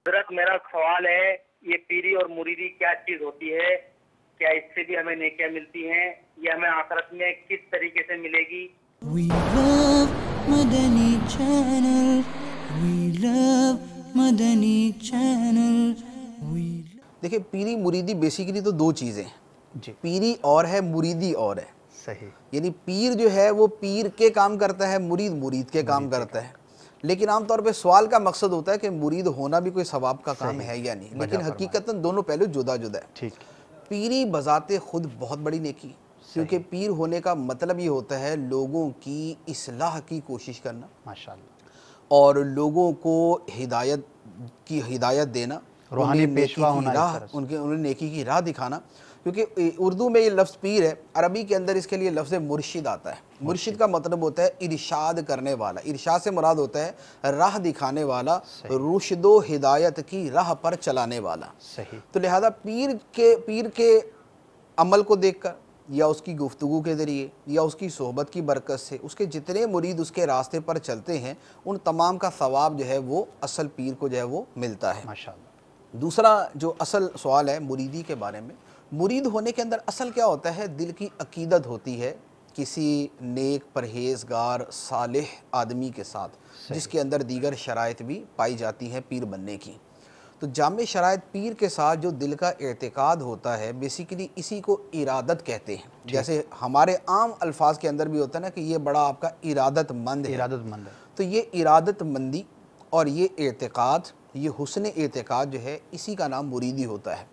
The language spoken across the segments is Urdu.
حضرت میرا سوال ہے، یہ پیری اور مریدی کیا چیز ہوتی ہے؟ کیا اس سے بھی ہمیں نیکیاں ملتی ہیں؟ یہ ہمیں آخرت میں کس طریقے سے ملے گی؟ We love Madani Channel. We love Madani Channel. دیکھیں، پیری مریدی بیسیکلی تو دو چیزیں ہیں جی پیری اور ہے، مریدی اور ہے. صحیح. یعنی پیر جو ہے وہ پیر کے کام کرتا ہے، مرید مرید کے کام کرتا ہے. لیکن عام طور پہ سوال کا مقصد ہوتا ہے کہ مرید ہونا بھی کوئی ثواب کا کام ہے یا نہیں، لیکن حقیقتاً دونوں پہلو جدا جدا ہے. ٹھیک. پیری بذات خود بہت بڑی نیکی، کیونکہ پیر ہونے کا مطلب یہ ہوتا ہے لوگوں کی اصلاح کی کوشش کرنا، ماشاءاللہ، اور لوگوں کو ہدایت دینا، روحانی پیشوا ہونا، انہیں نیکی کی راہ دکھانا. کیونکہ اردو میں یہ لفظ پیر ہے، عربی کے اندر اس کے لیے لفظ مرشد آتا ہے. مرشد کا مطلب ہوتا ہے ارشاد کرنے والا. ارشاد سے مراد ہوتا ہے راہ دکھانے والا، رشد و ہدایت کی راہ پر چلانے والا. صحیح. تو لہذا پیر کے عمل کو دیکھ کر، یا اس کی گفتگو کے ذریعے، یا اس کی صحبت کی برکت سے، اس کے جتنے مرید اس کے راستے پر چلتے ہیں ان تمام کا ثواب جو ہے وہ اصل پیر کو جو ہے وہ ملتا ہے. ماشاءاللہ. دوسرا جو اصل سوال ہے مریدی کے بارے میں، مرید ہونے کے اندر اصل کیا ہوتا ہے؟ دل کی عقیدت ہوتی ہے کسی نیک پرہیزگار صالح آدمی کے ساتھ، جس کے اندر دیگر شرائط بھی پائی جاتی ہیں پیر بننے کی. تو جامع شرائط پیر کے ساتھ جو دل کا اعتقاد ہوتا ہے، بیسیکلی اسی کو ارادت کہتے ہیں. جیسے ہمارے عام الفاظ کے اندر بھی ہوتا ہے نا کہ یہ بڑا آپ کا ارادت مند ہے. تو یہ ارادت مندی اور یہ اعتقاد، یہ حسن اعتقاد جو ہے، اسی کا نام مریدی ہوتا ہے.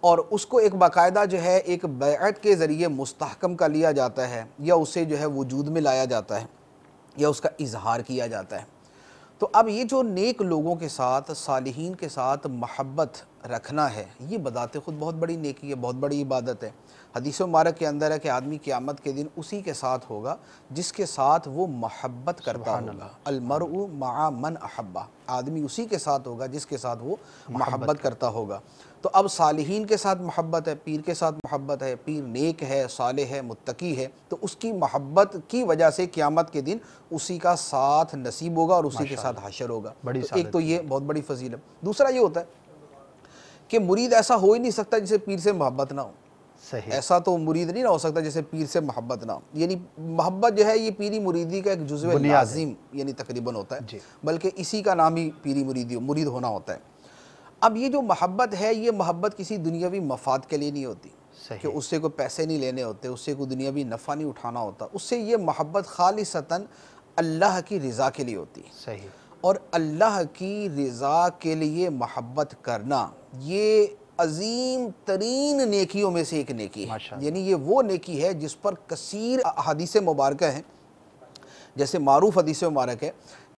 اور اس کو ایک باقاعدہ جو ہے ایک بیعت کے ذریعے مستحکم کر لیا جاتا ہے، یا اسے جو ہے وجود میں لایا جاتا ہے، یا اس کا اظہار کیا جاتا ہے. تو اب یہ جو نیک لوگوں کے ساتھ، صالحین کے ساتھ محبت رکھنا ہے، یہ بذات خود بہت بڑی نیکی ہے، بہت بڑی عبادت ہے. حدیث مبارک کے اندر ہے کہ آدمی قیامت کے دن اسی کے ساتھ ہوگا جس کے ساتھ وہ محبت کرتا ہوگا. المرء مع من احبہ، آدمی اسی کے ساتھ ہوگا جس کے ساتھ وہ محبت کرتا ہوگا. تو اب صالحین کے ساتھ محبت ہے، پیر کے ساتھ محبت ہے، پیر نیک ہے، صالح ہے، متقی ہے، تو اس کی محبت کی وجہ سے قیامت کے دن اسی کا ساتھ نصیب ہوگا اور اسی کے ساتھ حشر ہوگا. ایک تو یہ بہت بڑی فضیلت. دوسرا یہ ہوتا ہے کہ مرید ایسا ہو ہی نہیں سکتا جسے پیر سے محبت نہ ہو. ایسا تو مرید نہیں نہ ہو سکتا جسے پیر سے محبت نہ ہو. یعنی محبت جو ہے یہ پیری مریدی کا ایک جزو لازم یعنی تقریباً ہوتا ہے، بلکہ اسی کا نام ہی پیری مرید ہونا ہوتا ہے. اب یہ جو محبت ہے، یہ محبت کسی دنیاوی مفاد کے لیے نہیں ہوتی کہ اس سے کوئی پیسے نہیں لینے ہوتے، اس سے کوئی دنیاوی نفع نہیں اٹھانا ہوتا. اس سے یہ محبت خالصتاً اللہ کی رضا کے لیے ہوتی ہے. صحیح. اور اللہ کی رضا کے لیے محبت کرنا یہ عظیم ترین نیکیوں میں سے ایک نیکی ہے. یعنی یہ وہ نیکی ہے جس پر کثیر احادیث مبارکہ ہیں. جیسے معروف حدیث مبارک ہے،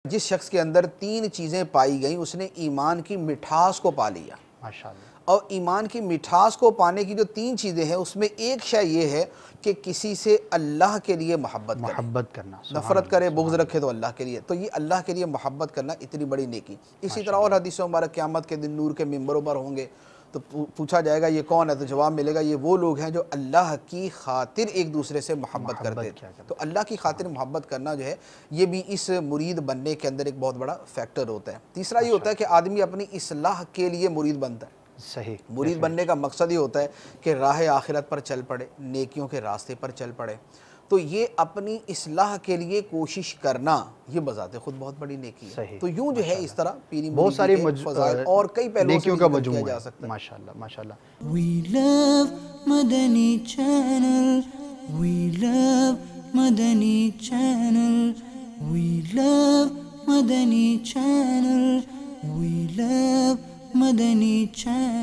جس شخص کے اندر 3 چیزیں پائی گئیں اس نے ایمان کی مٹھاس کو پا لیا. ماشاءاللہ. اور ایمان کی مٹھاس کو پانے کی جو 3 چیزیں ہیں اس میں ایک شے یہ ہے کہ کسی سے اللہ کے لیے محبت کرنا، نفرت کرے، بغض رکھے تو اللہ کے لیے. تو یہ اللہ کے لیے محبت کرنا اتنی بڑی نیکی. اسی طرح اور حدیث مبارک قیامت کے دن نور کے منبروں پر ہوں گے تو پوچھا جائے گا یہ کون ہے، تو جواب ملے گا یہ وہ لوگ ہیں جو اللہ کی خاطر ایک دوسرے سے محبت کرتے ہیں. تو اللہ کی خاطر محبت کرنا جو ہے یہ بھی اس مرید بننے کے اندر ایک بہت بڑا فیکٹر ہوتا ہے. تیسرا یہ ہوتا ہے کہ آدمی اپنی اصلاح کے لیے مرید بنتا ہے. صحیح. مرید بننے کا مقصد یہ ہوتا ہے کہ راہ آخرت پر چل پڑے، نیکیوں کے راستے پر چل پڑے. تو یہ اپنی اصلاح کے لیے کوشش کرنا یہ بذات خود بہت بڑی نیکی ہے. تو یوں جو ہے اس طرح پیری مریدی کے فضائل اور کئی پہلوؤں سے ذکر کیا جا سکتا ہے. ماشاءاللہ ماشاءاللہ. We love Madani Channel. We love Madani Channel. We love Madani Channel. We love Madani Channel.